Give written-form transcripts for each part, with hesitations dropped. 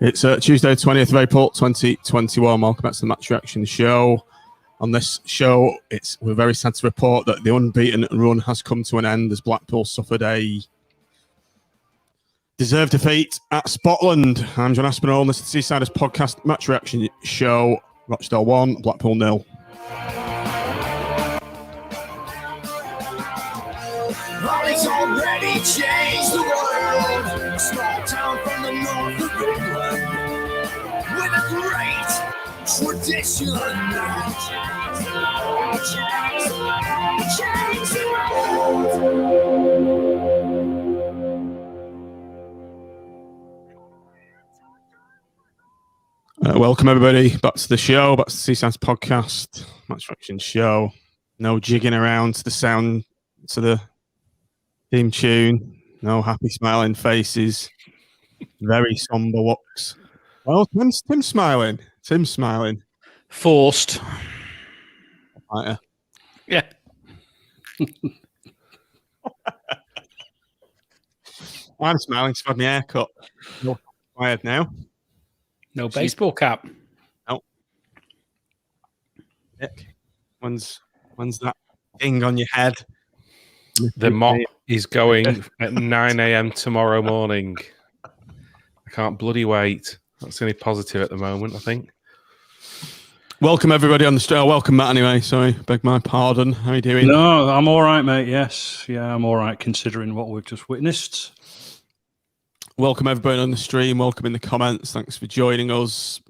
It's Tuesday, 20th of April, 2021. Welcome back to the Match Reaction Show. On this show, we're very sad to report that the unbeaten run has come to an end as Blackpool suffered a deserved defeat at Spotland. I'm John Aspinall, and this is the Seasiders Podcast Match Reaction Show. Rochdale 1, Blackpool 0. It's already changed the world. A small town from the north of England with a great tradition. Change the world. Welcome everybody back to the show, back to the Seasiders Podcast Match Reaction Show. No jigging around to the sound, to the theme tune. No happy smiling faces. Very somber looks. Well, Tim's smiling. Tim's smiling. Forced. Right, yeah. I'm smiling. Just had my hair cut. No, tired now. No baseball cap. No. Nick, when's that thing on your head? The mop is going at 9 a.m. tomorrow morning. I can't bloody wait. That's the only positive at the moment, I think. Welcome everybody on the show. Welcome Matt anyway. Sorry, beg my pardon. How are you doing? No, I'm all right, mate. Yes. Yeah, I'm all right considering what we've just witnessed. Welcome everybody on the stream. Welcome in the comments. Thanks for joining us.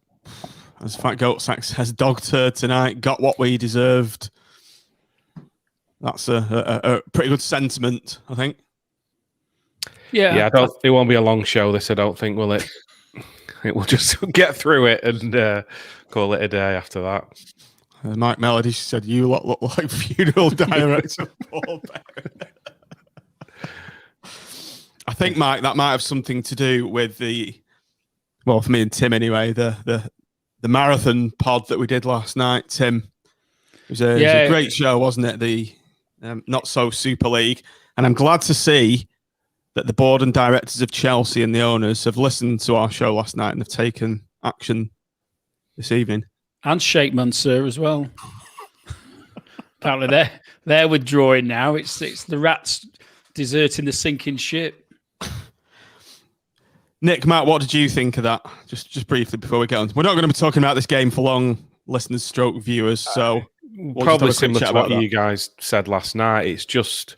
As Fat Goat Sacks has dogged her tonight, got what we deserved. That's a pretty good sentiment, I think. Yeah. It won't be a long show. This, I don't think, will it? It will just get through it and call it a day after that. Mike Melody said, "You lot look like funeral director Paul Barrett." I think, Mike, that might have something to do with for me and Tim anyway, the marathon pod that we did last night. Tim, it was a great show, wasn't it? The Not So Super League, and I'm glad to see that the board and directors of Chelsea and the owners have listened to our show last night and have taken action this evening. And Sheikh Mansour as well. Apparently they're withdrawing now. It's the rats deserting the sinking ship. Nick, Matt, what did you think of that? Just briefly before we get on. We're not going to be talking about this game for long, listeners stroke viewers, so we'll probably similar to what you guys said last night. It's just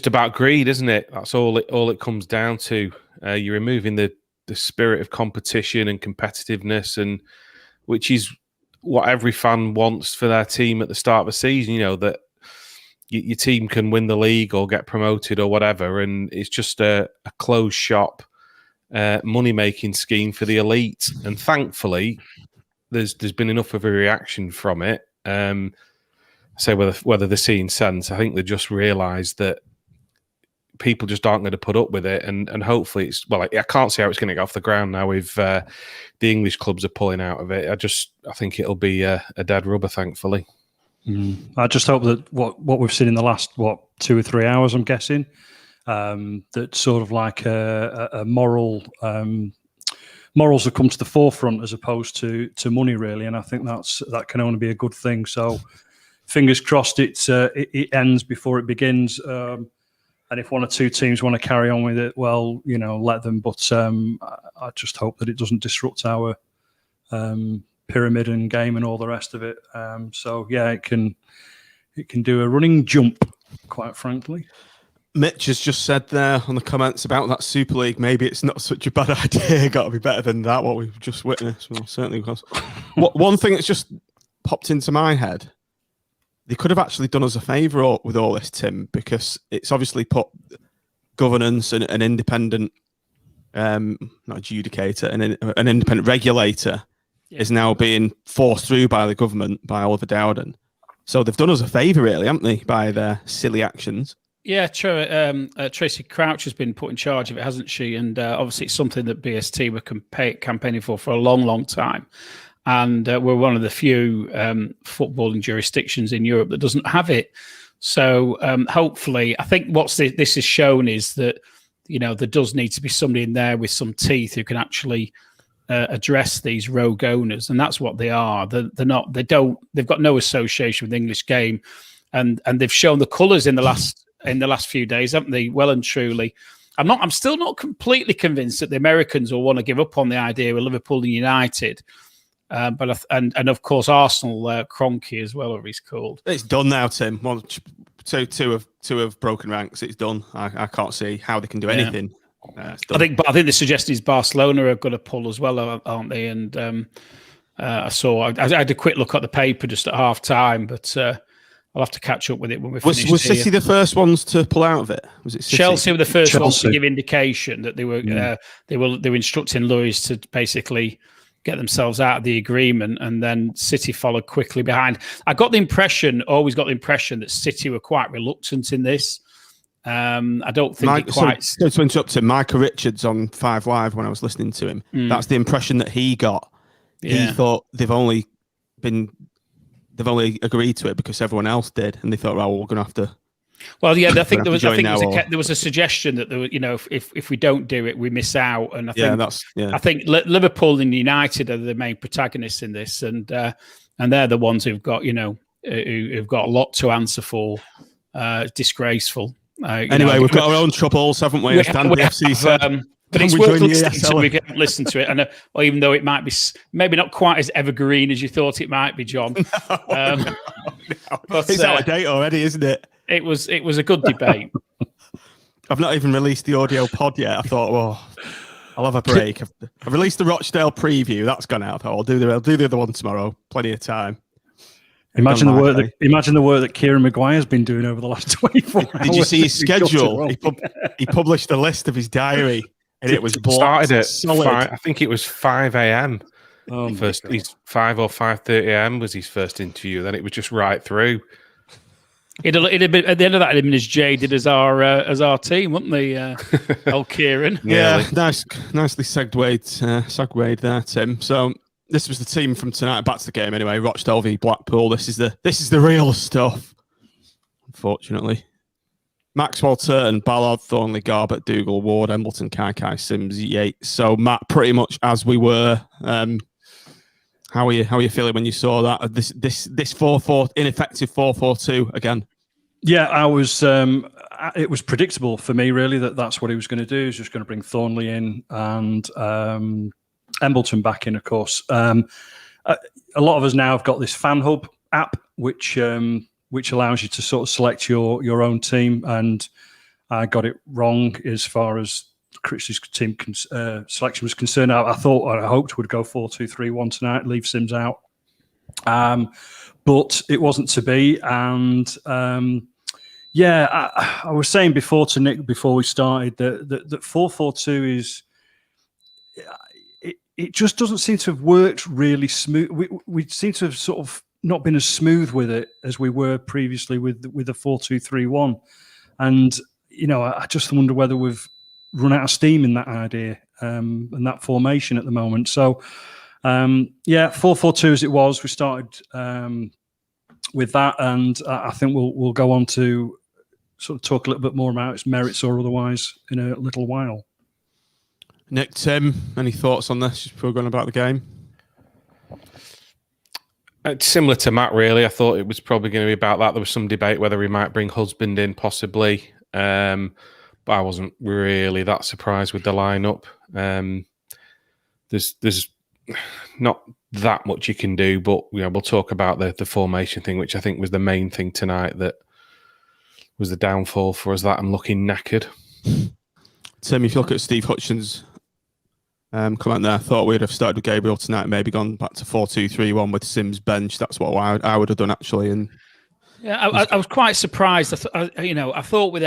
about greed, isn't it? That's all it comes down to. You're removing the spirit of competition and competitiveness, and which is what every fan wants for their team at the start of a season. You know, that your team can win the league or get promoted or whatever, and it's just a closed shop money-making scheme for the elite. And thankfully, there's been enough of a reaction from it. Say whether they're seeing sense, I think they just realised that people just aren't going to put up with it, and hopefully I can't see how it's going to get off the ground now if the English clubs are pulling out of it. I think it'll be a dead rubber, thankfully. I just hope that what we've seen in the last 2 or 3 hours, I'm guessing, that sort of like a moral morals have come to the forefront as opposed to money, really, and I think that can only be a good thing. So fingers crossed it ends before it begins. And if one or two teams want to carry on with it, well, let them. But I just hope that it doesn't disrupt our pyramid and game and all the rest of it. It can do a running jump, quite frankly. Mitch has just said there on the comments about that Super League, maybe it's not such a bad idea. Got to be better than that, what we've just witnessed. Well, certainly was. One thing that's just popped into my head, they could have actually done us a favour with all this, Tim, because it's obviously put governance and an independent, not adjudicator, an independent regulator is now being forced through by the government, by Oliver Dowden. So they've done us a favour, really, haven't they, by their silly actions? Yeah, true. Tracy Crouch has been put in charge of it, hasn't she? And obviously it's something that BST were campaigning for a long, long time. And we're one of the few footballing jurisdictions in Europe that doesn't have it. So hopefully, I think what this has shown is that, there does need to be somebody in there with some teeth who can actually address these rogue owners, and that's what they are. They're not. They don't. They've got no association with the English game, and they've shown the colours in the last few days, haven't they? Well and truly. I'm still not completely convinced that the Americans will want to give up on the idea of Liverpool and United. But of course Arsenal, Kroenke as well, or he's called. It's done now, Tim. Two have broken ranks. It's done. I can't see how they can do anything. I think the suggestion is Barcelona are going to pull as well, aren't they? And I had a quick look at the paper just at half time, but I'll have to catch up with it when we finish. Was City the first ones to pull out of it? Was it City? Chelsea were the first ones to give indication that they were instructing Luis to basically get themselves out of the agreement, and then City followed quickly behind. I always got the impression that City were quite reluctant in this. I don't think to interrupt him, Micah Richards on 5 Live, when I was listening to him, that's the impression that he got. Yeah. He thought they've only agreed to it because everyone else did, and they thought, well, we're going to have to. Well, yeah, I think there was a suggestion that there were, if we don't do it, we miss out. And I think Liverpool and United are the main protagonists in this, and they're the ones who've got who've got a lot to answer for. Disgraceful. Anyway, we've got our own troubles, haven't we? But it's worth listening to. We can listen to it, and even though it might be maybe not quite as evergreen as you thought it might be, John. No. But it's out of date already, isn't it? It was a good debate. I've not even released the audio pod yet. I thought, well, I'll have a break. I've released the Rochdale preview. That's gone out. I'll do the other one tomorrow. Plenty of time. Imagine the work that Kieran Maguire's been doing over the last 24 hours. Did you see his schedule? He published a list of his diary, and it was started at solid. I think it was 5 a.m. He's 5 or 5:30 a.m. was his first interview. Then it was just right through. It'd been, at the end of that, it'd been as jaded as our team, wouldn't they? Old Kieran. Yeah, nicely segued there, Tim. So this was the team from tonight. Back to the game anyway. Rochdale v Blackpool. This is the real stuff. Unfortunately, Maxwell, Turton, Ballard, Thornley, Garbett, Dougal, Ward, Embleton, Kai, Sims, Yates. So Matt, pretty much as we were. How are you feeling when you saw that this 4-4 ineffective 4-4-2 again? Yeah, I was. It was predictable for me, really, that's what he was going to do. He was just going to bring Thornley in and Embleton back in, of course. A lot of us now have got this Fan Hub app, which allows you to sort of select your own team, and I got it wrong as far as Chris's team selection was concerned. I hoped would go 4-2-3-1 tonight, leave Sims out, but it wasn't to be. And I was saying before to Nick before we started that 4-4-2 is. It just doesn't seem to have worked really smooth. We seem to have sort of not been as smooth with it as we were previously with the 4-2-3-1, and I just wonder whether we've run out of steam in that idea and that formation at the moment. So 4-4-2 as it was. We started with that, and I think we'll go on to sort of talk a little bit more about its merits or otherwise in a little while. Nick, Tim, any thoughts on this before we're going about the game? It's similar to Matt, really. I thought it was probably going to be about that. There was some debate whether he might bring Husband in, possibly. But I wasn't really that surprised with the lineup. There's not that much you can do, but we'll talk about the formation thing, which I think was the main thing tonight that was the downfall for us. That I'm looking knackered. Tim, if you look at Steve Hutchins' comment there, I thought we'd have started with Gabriel tonight, maybe gone back to 4-2-3-1 with Sims bench. That's what I would have done actually. And I was quite surprised. I thought with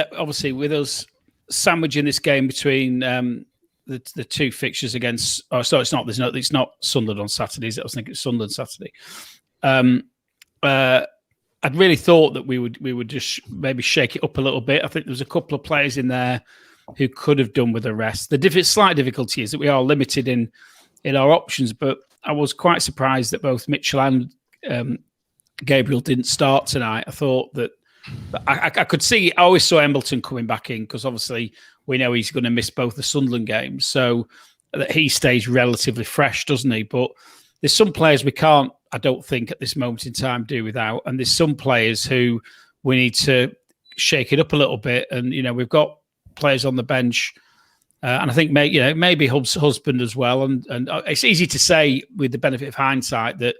us sandwiching this game between the two fixtures against. Oh, so it's not. It's not Sunderland on Saturdays. I was thinking it's Sunderland Saturday. I'd really thought that we would just maybe shake it up a little bit. I think there was a couple of players in there who could have done with the rest. The slight difficulty is that we are limited in our options. But I was quite surprised that both Mitchell and Gabriel didn't start tonight. I thought that I could see. I always saw Embleton coming back in because obviously we know he's going to miss both the Sunderland games. So that he stays relatively fresh, doesn't he? But there's some players we can't, I don't think, at this moment in time do without, and there's some players who we need to shake it up a little bit. And we've got players on the bench, and I think maybe husband as well. And it's easy to say with the benefit of hindsight that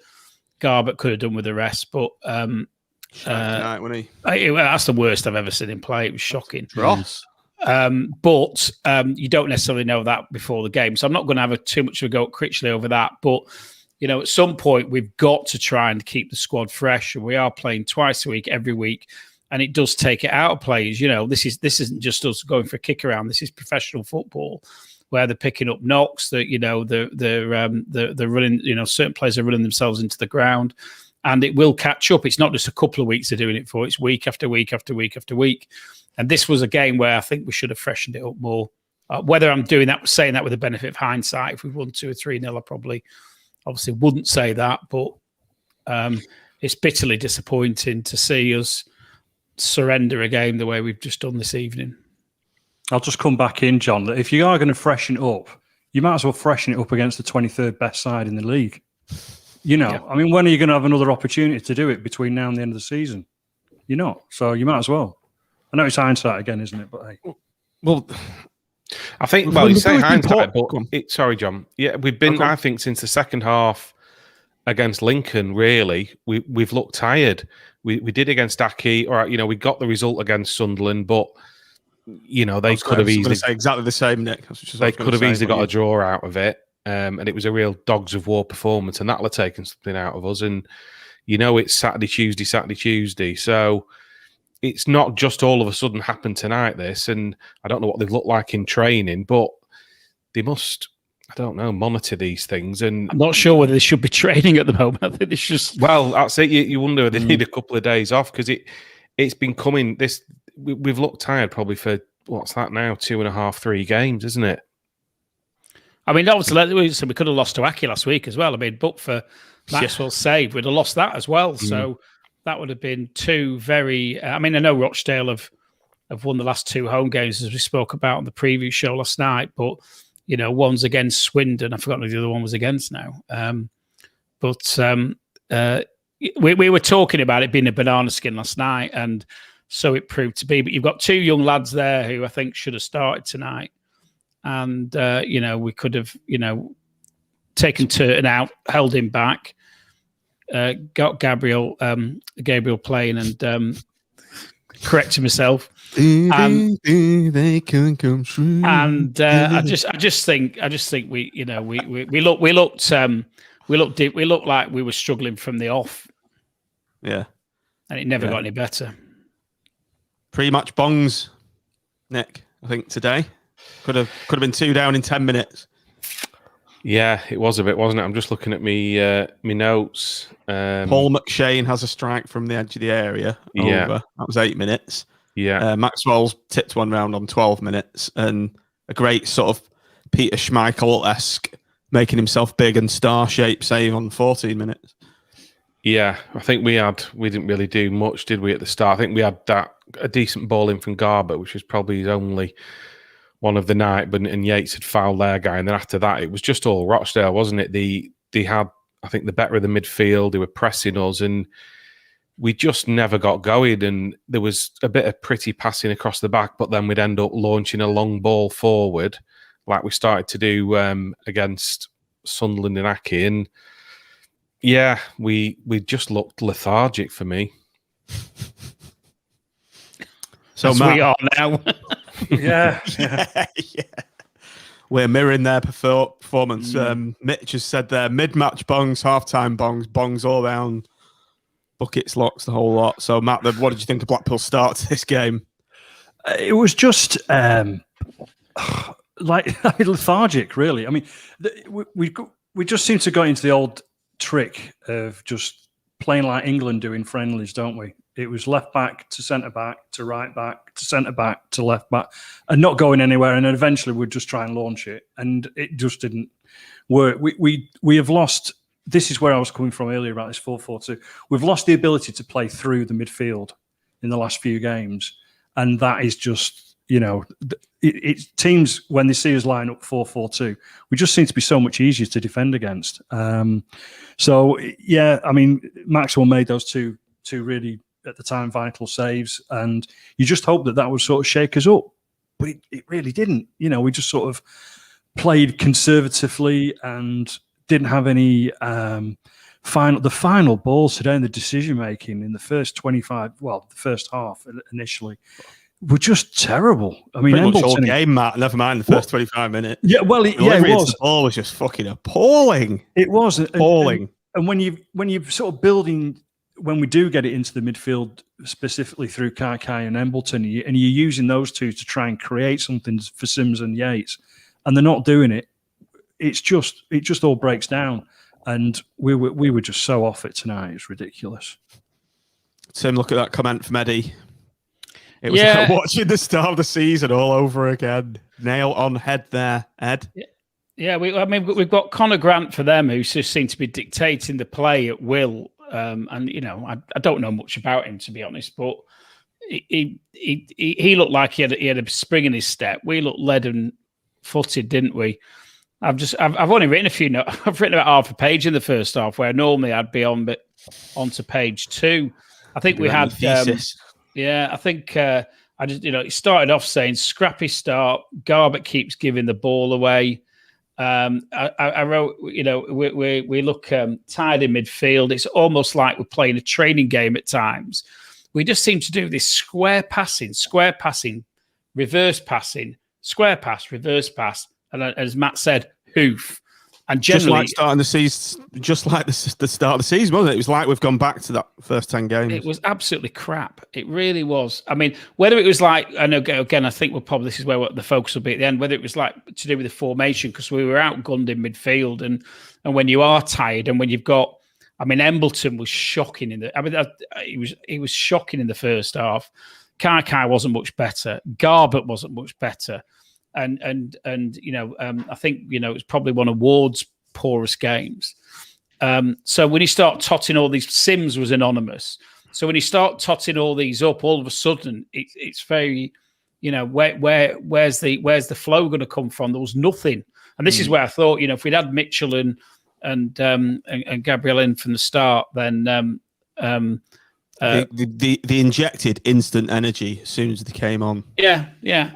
Garbutt could have done with the rest, but tonight, wasn't that's the worst I've ever seen him play. It was shocking. Ross. But you don't necessarily know that before the game, so I'm not going to have too much of a go at Critchley over that. But at some point we've got to try and keep the squad fresh, and we are playing twice a week, every week, and it does take it out of players. This isn't just us going for a kick around. This is professional football, where they're picking up knocks. That they're running. Certain players are running themselves into the ground, and it will catch up. It's not just a couple of weeks they're doing it for. It's week after week after week after week. And this was a game where I think we should have freshened it up more. Whether I'm saying that with the benefit of hindsight, if we won 2 or 3-0, I probably obviously wouldn't say that. But it's bitterly disappointing to see us surrender a game the way we've just done this evening. I'll just come back in, John, that if you are going to freshen it up, you might as well freshen it up against the 23rd best side in the league. Yeah. I mean, when are you going to have another opportunity to do it between now and the end of the season? You're not. So you might as well. I know it's hindsight again, isn't it? But hey. Well, I think, you say hindsight, but sorry, John. Yeah, we've been, I think, since the second half against Lincoln, really, we've looked tired. We did against Aki, or we got the result against Sunderland, but they could have easily say exactly the same, Nick. They could have easily got a draw out of it, and it was a real dogs of war performance, and that'll have taken something out of us. And it's Saturday, Tuesday, so it's not just all of a sudden happened tonight. This, and I don't know what they've looked like in training, but they must, I don't know, monitor these things. And I'm not sure whether they should be training at the moment. I think it's just that's it. You wonder if they need a couple of days off, because it's been coming. We've looked tired probably for what's that now, 2.5, 3 games, isn't it? I mean, obviously we could have lost to Aki last week as well. I mean, but for Maxwell's save, we'd have lost that as well. So that would have been 2 very. I mean, I know Rochdale have won the last 2 home games, as we spoke about on the preview show last night. But one's against Swindon. I've forgotten who the other one was against now. We were talking about it being a banana skin last night, and so it proved to be. But you've got 2 young lads there who I think should have started tonight, and we could have taken Turton out, held him back. Got Gabriel playing and correcting myself. They can come through. And I just think we looked like we were struggling from the off. Yeah, and it never got any better. Pre-match bongs, Nick. I think today could have been 2 down in 10 minutes. Yeah, it was a bit, wasn't it? I'm just looking at me notes. Paul McShane has a strike from the edge of the area. Yeah. Over. That was 8 minutes. Yeah. Maxwell's tipped one round on 12 minutes, and a great sort of Peter Schmeichel-esque making himself big and star-shaped save on 14 minutes. Yeah, I think we didn't really do much, did we, at the start? I think we had a decent ball in from Garbutt, which was probably his only one of the night, and Yates had fouled their guy, and then after that it was just all Rochdale, wasn't it? They had, I think, the better of the midfield. They were pressing us, and we just never got going. And there was a bit of pretty passing across the back, but then we'd end up launching a long ball forward, like we started to do against Sunderland and Aki. And yeah, we just looked lethargic for me. So Matt, we are now. Yeah. We're mirroring their performance. Mitch has said there, mid-match bongs, half-time bongs all round, buckets, locks, the whole lot. So, Matt, what did you think of Blackpool's start to this game? It was just like lethargic, really. I mean, we just seem to go into the old trick of just playing like England do in friendlies, don't we? It was left back to centre back to right back to centre back to left back, and not going anywhere. And then eventually we'd just try and launch it, and it just didn't work. We have lost. This is where I was coming from earlier about this 4-4-2. We've lost the ability to play through the midfield in the last few games, and that is just teams, when they see us line up 4-4-2, we just seem to be so much easier to defend against. So yeah, I mean, Maxwell made those two really at the time vital saves, and you just hope that would sort of shake us up, but it really didn't. We just sort of played conservatively and didn't have any the final balls today in the decision making in the first the first half initially were just terrible. I mean, pretty much all game, Matt. Never mind the first 25 minutes. Yeah, well, it was. The ball was just fucking appalling. It was appalling. And when you're sort of building, when we do get it into the midfield, specifically through Kai and Embleton, and you're using those two to try and create something for Sims and Yates, and they're not doing it, it just all breaks down. And we were just so off it tonight. It's ridiculous. Tim, look at that comment from Eddie. It was like watching the start of the season all over again. Nail on head there, Ed. Yeah, we've got Conor Grant for them, who just seems to be dictating the play at will. And I don't know much about him, to be honest, but he looked like he had a spring in his step. We looked leaden-footed, didn't we? I've only written a few notes. I've written about half a page in the first half, where normally I'd be onto page 2. I think we had thesis. I think I just it started off saying scrappy start. Garbutt keeps giving the ball away. I wrote, we look tired in midfield. It's almost like we're playing a training game at times. We just seem to do this square passing, reverse passing, square pass, reverse pass, and as Matt said, hoof. And generally, just like starting the season, just like the start of the season, wasn't it? It was like we've gone back to that first 10 games. It was absolutely crap. It really was. I mean, whether it was like, I know, again, I think this is where the focus will be at the end, whether it was like to do with the formation, because we were outgunned in midfield, and when you are tired, and when you've got, I mean, Embleton was shocking he was shocking in the first half. Kai wasn't much better. Garbutt wasn't much better. And I think it's probably one of Ward's poorest games. So when you start totting all these, Sims was anonymous. So when you start totting all these up, all of a sudden it's very, where's the flow going to come from? There was nothing, and this is where I thought, if we'd had Mitchell and Gabriel in from the start, then the injected instant energy as soon as they came on. Yeah,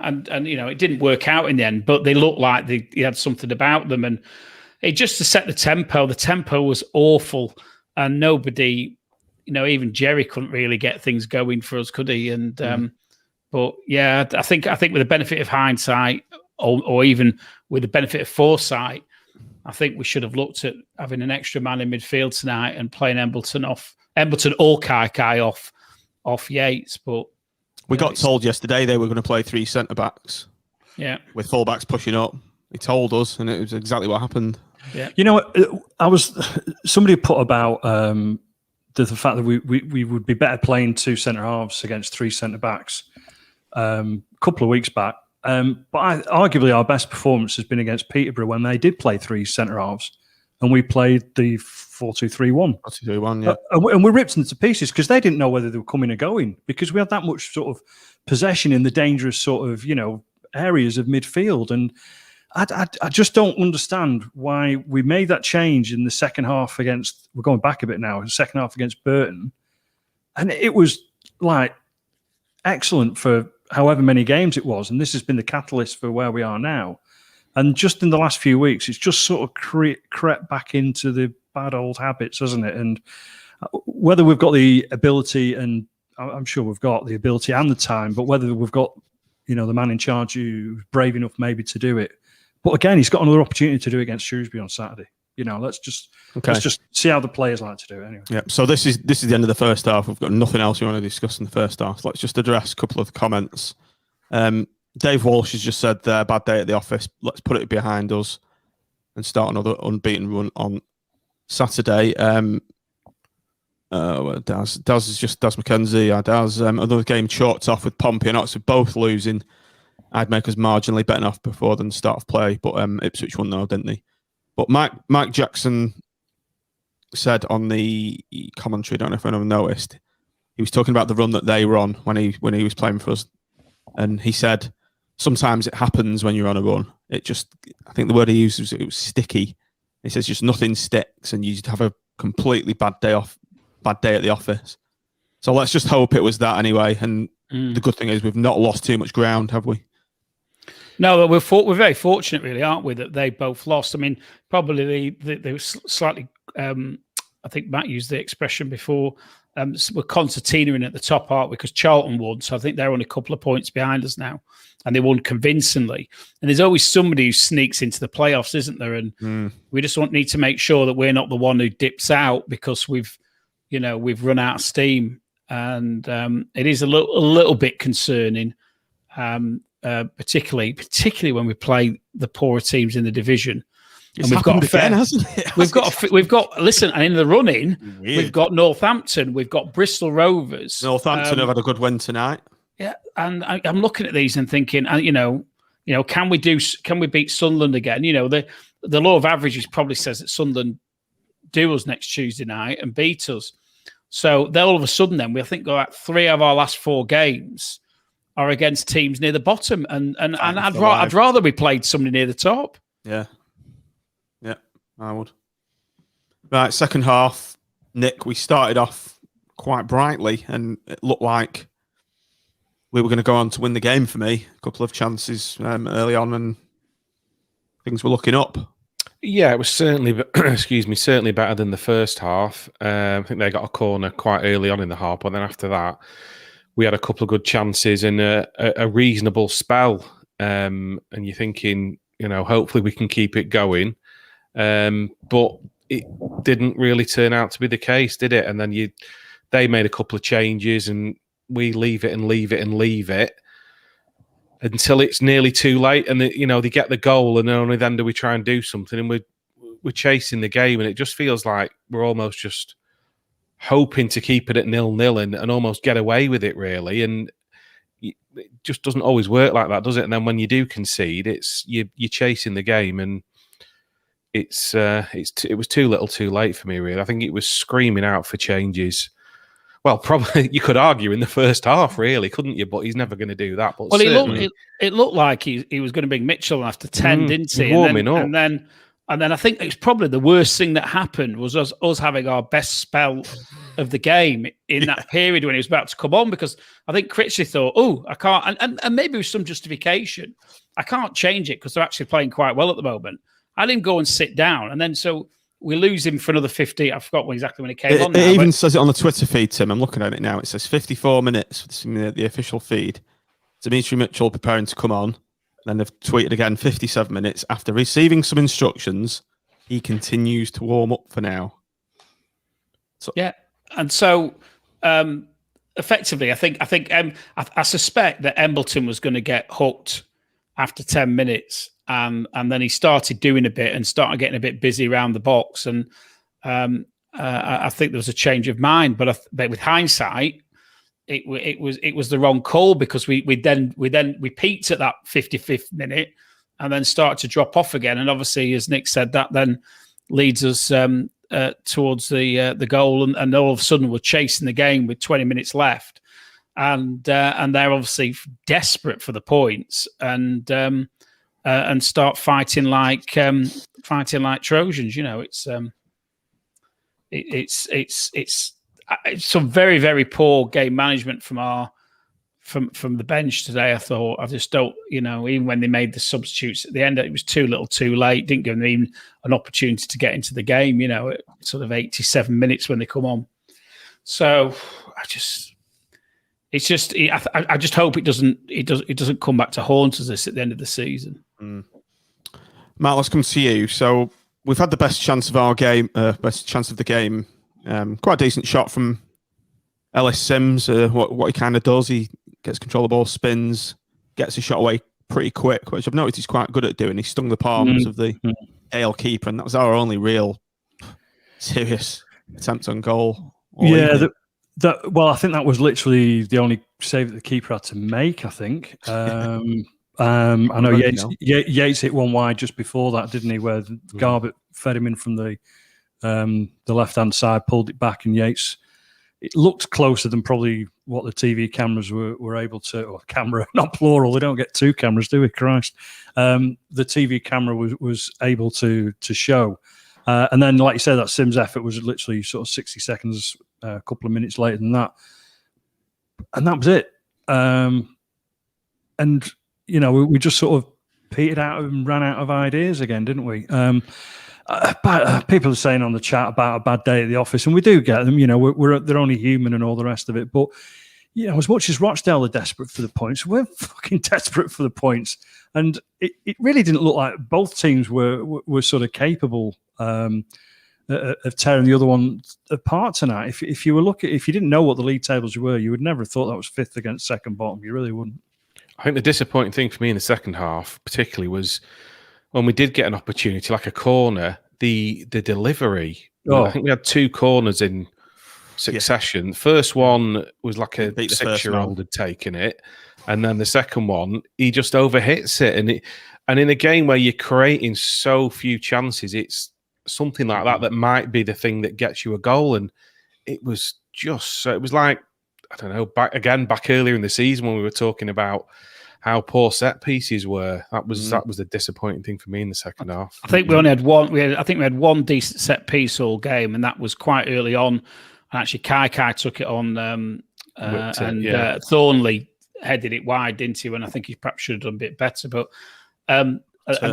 and it didn't work out in the end, but they looked like they had something about them, and it just to set the tempo. The tempo was awful, and nobody, even Jerry couldn't really get things going for us, could he? And but yeah, I think with the benefit of hindsight, or even with the benefit of foresight, I think we should have looked at having an extra man in midfield tonight and playing Embleton or Kai off Yates, but we got told yesterday they were going to play 3 centre backs. Yeah, with full backs pushing up. He told us, and it was exactly what happened. Yeah, somebody put about the fact that we would be better playing 2 centre halves against 3 centre backs a couple of weeks back. But arguably our best performance has been against Peterborough when they did play 3 centre halves, and we played the 4-2-3-1. 4-2-3-1, yeah. And we ripped them to pieces because they didn't know whether they were coming or going, because we had that much sort of possession in the dangerous sort of, areas of midfield. And I just don't understand why we made that change in the second half against, we're going back a bit now, the second half against Burton. And it was like excellent for however many games it was. And this has been the catalyst for where we are now. And just in the last few weeks, it's just sort of crept back into the bad old habits, hasn't it? And whether we've got the ability, and I'm sure we've got the ability and the time, but whether we've got, the man in charge who's brave enough maybe to do it. But again, he's got another opportunity to do it against Shrewsbury on Saturday. Let's just see how the players like to do it anyway. Yeah. So this is the end of the first half. We've got nothing else we want to discuss in the first half. Let's just address a couple of comments. Dave Walsh has just said, bad day at the office. Let's put it behind us and start another unbeaten run on Saturday. Daz McKenzie. Daz, another game chalked off with Pompey and Oxford both losing. I'd make us marginally better off before the start of play, but Ipswich won though, didn't they? But Mike Jackson said on the commentary, I don't know if anyone noticed, he was talking about the run that they were on when he was playing for us, and he said, sometimes it happens when you're on a run. It just, I think the word he used was it was sticky. He says just nothing sticks, and you just have a completely bad day at the office. So let's just hope it was that anyway. And the good thing is we've not lost too much ground, have we? No, we're very fortunate, really, aren't we, that they both lost. I mean, probably they were slightly. I think Matt used the expression before. We're concertinaing at the top, aren't we? Because Charlton won, so I think they're on a couple of points behind us now, and they won convincingly. And there's always somebody who sneaks into the playoffs, isn't there? And we just need to make sure that we're not the one who dips out because we've run out of steam, and it is a little bit concerning, particularly when we play the poorer teams in the division. It's happened again, hasn't it? We've got. Listen, and in the running, we've got Northampton, we've got Bristol Rovers. Northampton have had a good win tonight. Yeah, and I'm looking at these and thinking, can we beat Sunderland again? The law of averages probably says that Sunderland do us next Tuesday night and beat us. So then all of a sudden, then I think like 3 of our last 4 games are against teams near the bottom, and I'd rather we played somebody near the top. Yeah. I would. Right, second half, Nick, we started off quite brightly and it looked like we were going to go on to win the game for me. A couple of chances early on and things were looking up. Yeah, it was certainly, certainly better than the first half. I think they got a corner quite early on in the half, but then after that, we had a couple of good chances and a reasonable spell. And you're thinking, hopefully we can keep it going. But it didn't really turn out to be the case, did it? And then they made a couple of changes and we leave it until it's nearly too late. And, they get the goal and only then do we try and do something. And we're chasing the game and it just feels like we're almost just hoping to keep it at 0-0 and almost get away with it, really. And it just doesn't always work like that, does it? And then when you do concede, you're chasing the game and it was too little too late for me, really. I think it was screaming out for changes. Well, probably you could argue in the first half, really, couldn't you? But he's never going to do that. But well, it looked like he was going to bring Mitchell after 10, didn't he? Warming up. And then I think it's probably the worst thing that happened was us having our best spell of the game in that period when he was about to come on, because I think Critchley thought, I can't, and maybe with some justification, I can't change it because they're actually playing quite well at the moment. I didn't go and sit down. And then so we lose him for another 50. I forgot exactly when he came on. It even says it on the Twitter feed, Tim. I'm looking at it now. It says 54 minutes, the official feed. Dimitri Mitchell preparing to come on. Then they've tweeted again, 57 minutes. After receiving some instructions, he continues to warm up for now. Yeah. And so effectively, I suspect that Embleton was going to get hooked after 10 minutes. And then he started doing a bit and started getting a bit busy around the box. And I think there was a change of mind. But with hindsight, it was the wrong call because we peaked at that 55th minute and then started to drop off again. And obviously, as Nick said, that then leads us towards the goal. And all of a sudden, we're chasing the game with 20 minutes left. And they're obviously desperate for the points and start fighting like Trojans. It's some very, very poor game management from the bench today. I thought I just don't, even when they made the substitutes at the end, it was too little, too late. Didn't give them even an opportunity to get into the game. At sort of 87 minutes when they come on. So I just hope it doesn't come back to haunt us at the end of the season. Matt, let's come to you. So we've had the best chance of our game, best chance of the game. Quite a decent shot from Ellis Sims. What he kind of does, he gets control of the ball, spins, gets a shot away pretty quick, which I've noticed he's quite good at doing. He stung the palms of the Gale keeper, and that was our only real serious attempt on goal. Yeah, I think that was literally the only save that the keeper had to make, I think. I know Yates hit one wide just before that, didn't he? Where Garbett fed him in from the left-hand side, pulled it back, and Yates it looked closer than probably what the TV cameras were able to, or camera, not plural. They don't get two cameras, do we? Christ. The TV camera was able to show. And then, like you said, that Sims effort was literally sort of 60 seconds, a couple of minutes later than that. And that was it. And, we just sort of petered out and ran out of ideas again, didn't we? People are saying on the chat about a bad day at the office, and we do get them. They're only human and all the rest of it. But as much as Rochdale are desperate for the points, we're fucking desperate for the points. And it really didn't look like both teams were sort of capable of tearing the other one apart tonight. If you didn't know what the league tables were, you would never have thought that was fifth against second bottom. You really wouldn't. I think the disappointing thing for me in the second half, particularly, was when we did get an opportunity, like a corner, the delivery. I think we had 2 corners in succession. The first one was like a 6-year-old had taken it, and then the second one, he just overhits it. And in a game where you're creating so few chances, it's something like that might be the thing that gets you a goal. And it was just so. It was like, I don't know, back earlier in the season when we were talking about how poor set pieces were. That was the disappointing thing for me in the second half. I think we only had one. I think we had one decent set piece all game, and that was quite early on. And actually, Kai took it on, Thornley headed it wide, didn't he? And I think he perhaps should have done a bit better. But and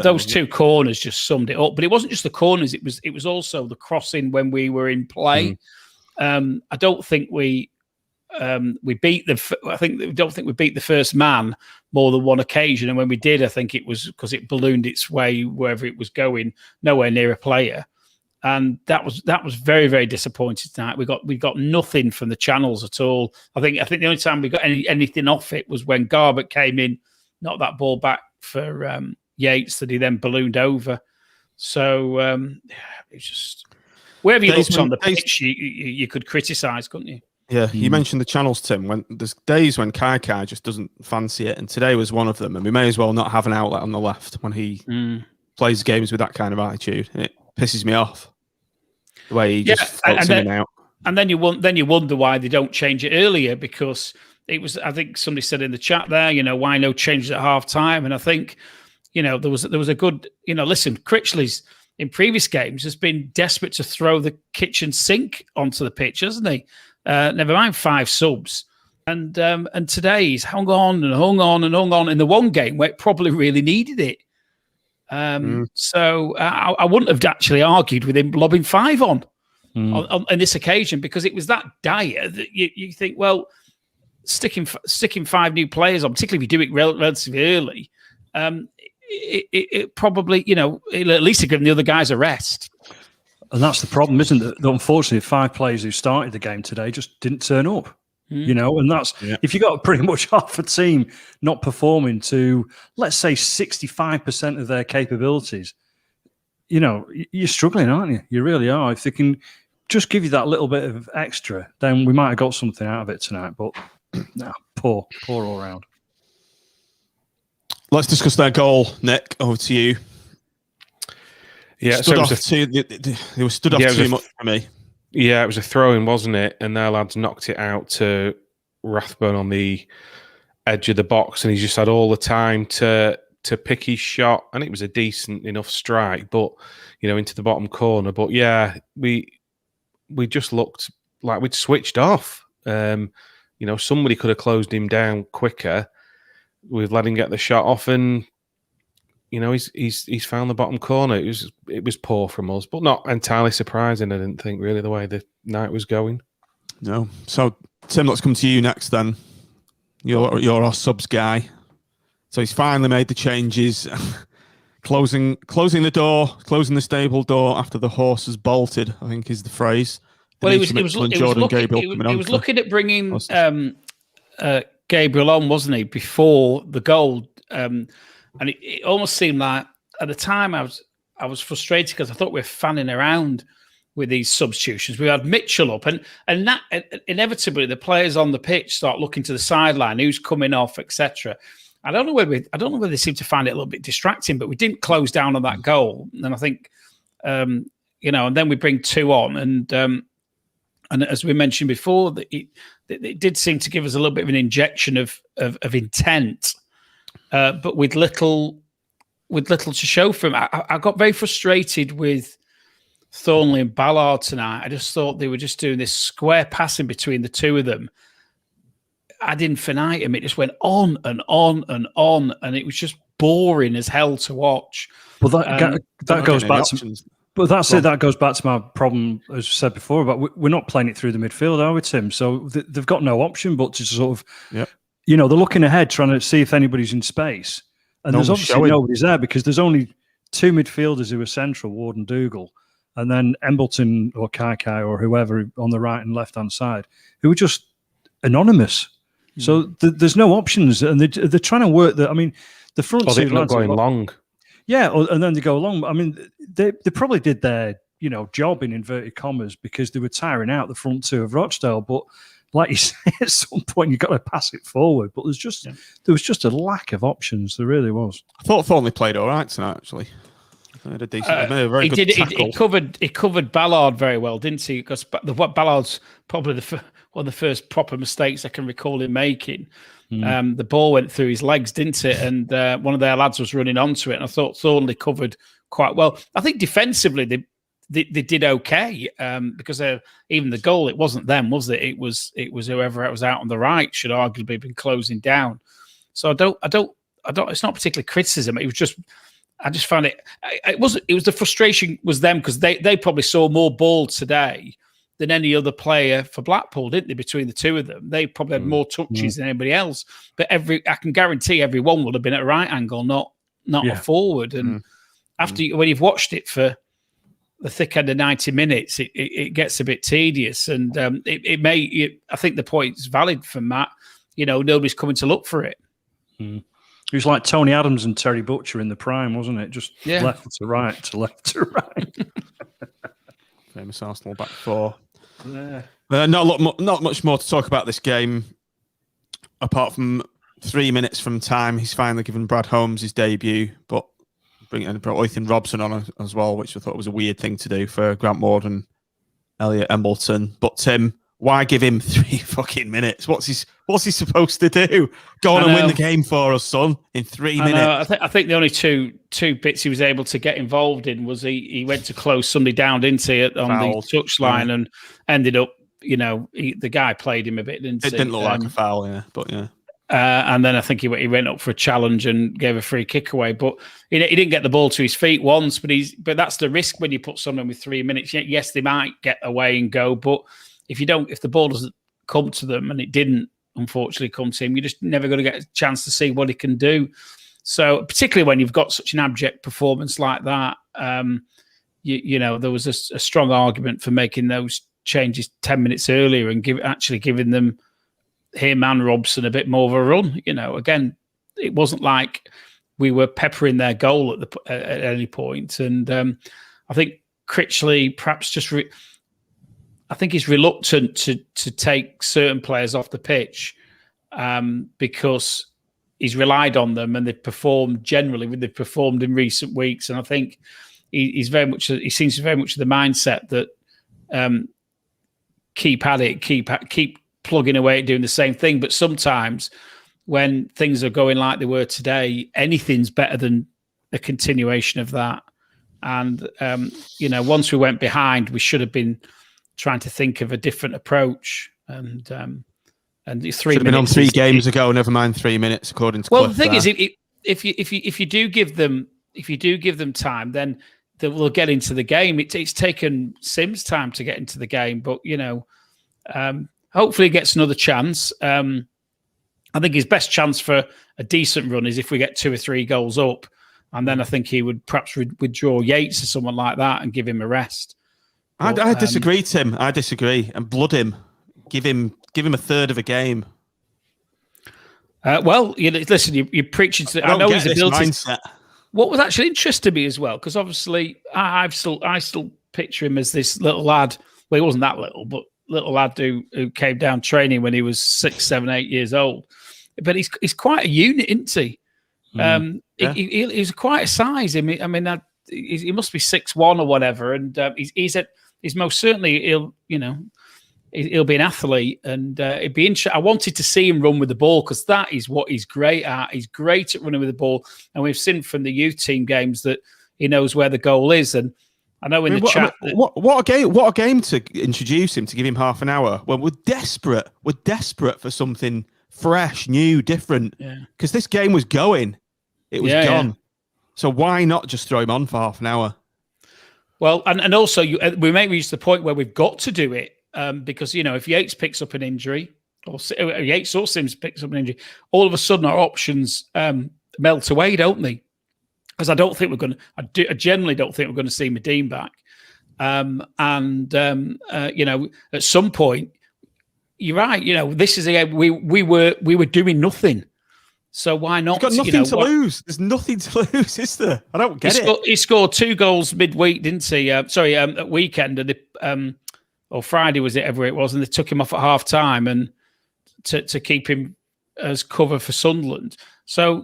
those 2 corners just summed it up. But it wasn't just the corners; it was also the crossing when we were in play. I don't think we beat don't think we beat the first man more than one occasion, and when we did, I think it was because it ballooned its way wherever it was going, nowhere near a player, and that was very, very disappointing tonight. We got nothing from the channels at all. I think the only time we got anything off it was when Garbutt came in, knocked that ball back for Yates that he then ballooned over. So it's just wherever you looked on the pitch, you could criticise, couldn't you? Yeah, you mentioned the channels, Tim. When there's days when Kai just doesn't fancy it, and today was one of them. And we may as well not have an outlet on the left when he plays games with that kind of attitude. And it pisses me off the way he just floats in and out. And then you wonder why they don't change it earlier, because it was. I think somebody said in the chat there, why no changes at half time? And I think, there was a good, listen, Critchley's in previous games has been desperate to throw the kitchen sink onto the pitch, hasn't he? Never mind 5 subs, and today he's hung on in the one game where it probably really needed it. So I wouldn't have actually argued with him lobbing 5 on this occasion, because it was that dire that you think, well, sticking 5 new players on, particularly if you do it relatively early, it probably it'll at least give the other guys a rest. And that's the problem, isn't it? Unfortunately, 5 players who started the game today just didn't turn up. And that's if you got pretty much half a team not performing to, let's say, 65% of their capabilities, you're struggling, aren't you? You really are. If they can just give you that little bit of extra, then we might have got something out of it tonight. But no, poor all round. Let's discuss that goal, Nick. Over to you. Yeah, they were stood off too much for me. Yeah, it was a throw-in, wasn't it? And their lads knocked it out to Rathbone on the edge of the box, and he just had all the time to pick his shot, and it was a decent enough strike, but into the bottom corner. But yeah, we just looked like we'd switched off. Somebody could have closed him down quicker. We've let him get the shot off, and he's found the bottom corner. It was poor from us, but not entirely surprising. I didn't think really the way the night was going. No. So Tim, let's come to you next. Then you're our subs guy. So he's finally made the changes, closing the door, closing the stable door after the horse has bolted, I think is the phrase. Well, he was looking at bringing Gabriel on, wasn't he, before the goal? And it almost seemed like at the time I was frustrated because I thought we were fanning around with these substitutions. We had Mitchell up, and that inevitably the players on the pitch start looking to the sideline, who's coming off, etc. I don't know whether they seem to find it a little bit distracting, but we didn't close down on that goal, and I think and then we bring 2 on, and And as we mentioned before, that it did seem to give us a little bit of an injection of intent, but with little to show for him. I got very frustrated with Thornley and Ballard tonight. I just thought they were just doing this square passing between the two of them ad infinitum. It just went on and on and on, and it was just boring as hell to watch. Well, that goes back to. But that's it. That goes back to my problem, as I said before, about we're not playing it through the midfield, are we, Tim? So they've got no option but to sort of, they're looking ahead, trying to see if anybody's in space. And there's obviously nobody's there because there's only two midfielders who are central, Ward and Dougal, and then Embleton or Kai or whoever on the right and left-hand side, who are just anonymous. So there's no options, and they're trying to work that. I mean, the front two lads are going long. Yeah, and then they go along. I mean, they probably did their job in inverted commas because they were tiring out the front two of Rochdale. But like you say, at some point you've got to pass it forward. But there was just a lack of options. There really was. I thought Thornley played all right tonight. Actually, I had a decent, very good tackle. He covered Ballard very well, didn't he? Because Ballard's probably one of the first proper mistakes I can recall him making. The ball went through his legs, didn't it? And one of their lads was running onto it, and I thought Thornley covered quite well. I think defensively they did okay because even the goal, it wasn't them, was it? It was whoever was out on the right should arguably have been closing down. So I don't. It's not particularly criticism. It was just I just found it. It was the frustration was them because they probably saw more ball today than any other player for Blackpool, didn't they? Between the two of them, they probably had more touches than anybody else. But I can guarantee everyone would have been at a right angle, not a forward. And when you've watched it for the thick end of 90 minutes, it gets a bit tedious. And I think the point is valid for Matt. Nobody's coming to look for it. It was like Tony Adams and Terry Butcher in the prime, wasn't it? Just left to right, to left to right. Famous Arsenal back four. Yeah. Not much more to talk about this game, apart from 3 minutes from time. He's finally given Brad Holmes his debut, but brought Ethan Robson on as well, which I thought was a weird thing to do for Grant Ward and Elliot Embleton. But Tim, why give him 3 fucking minutes? What's he supposed to do? Go on and win the game for us, son, in 3 minutes. I think the only two bits he was able to get involved in was he went to close somebody down, didn't he, on the touchline, and ended up, the guy played him a bit, didn't he? It didn't look like a foul, but yeah. And then I think he went up for a challenge and gave a free kick away, but he didn't get the ball to his feet once. But that's the risk when you put someone with 3 minutes. Yes, they might get away and go, but if the ball doesn't come to them, and it didn't unfortunately come to him, you're just never going to get a chance to see what he can do. So particularly when you've got such an abject performance like that, there was a strong argument for making those changes 10 minutes earlier and giving them him and Robson a bit more of a run. Again, it wasn't like we were peppering their goal at any point. And I think Critchley perhaps just. I think he's reluctant to take certain players off the pitch because he's relied on them and they've performed in recent weeks. And I think he seems very much the mindset that keep at it, keep plugging away at doing the same thing. But sometimes when things are going like they were today, anything's better than a continuation of that. And, once we went behind, we should have been trying to think of a different approach, and 3 minutes should have been on 3 games ago. Never mind 3 minutes, according to. Well, the thing is, if you do give them time, then they'll get into the game. It's taken Sims time to get into the game, but hopefully he gets another chance. I think his best chance for a decent run is if we get 2 or 3 goals up, and then I think he would perhaps withdraw Yates or someone like that and give him a rest. But, I disagree, Tim. I disagree. And blood him. Give him a third of a game. Listen, you're preaching to. I know his ability. Mindset. What was actually interesting to me as well, because obviously I still picture him as this little lad. Well, he wasn't that little, but little lad who came down training when he was 6, 7, 8 years old. But he's quite a unit, isn't he? He's quite a size. He must be 6'1" or whatever, and he's most certainly he'll be an athlete, and it'd be interesting. I wanted to see him run with the ball because that is what he's great at. He's great at running with the ball, and we've seen from the youth team games that he knows where the goal is. And I know in the chat, what a game to introduce him, to give him half an hour. Well, we're desperate for something fresh, new, different. Because this game was going, it was gone. Yeah. So why not just throw him on for half an hour? Well, and also we may reach the point where we've got to do it because if Yates picks up an injury, or Yates or Sims picks up an injury, all of a sudden our options melt away, don't they? Because I generally don't think we're going to see Medine back. At some point, you're right. This is a game we were doing nothing. So why not? He's got nothing to lose. There's nothing to lose, is there? I don't get it. He scored 2 goals midweek, didn't he? At weekend, and or Friday was it, ever it was, and they took him off at half time and to keep him as cover for Sunderland. So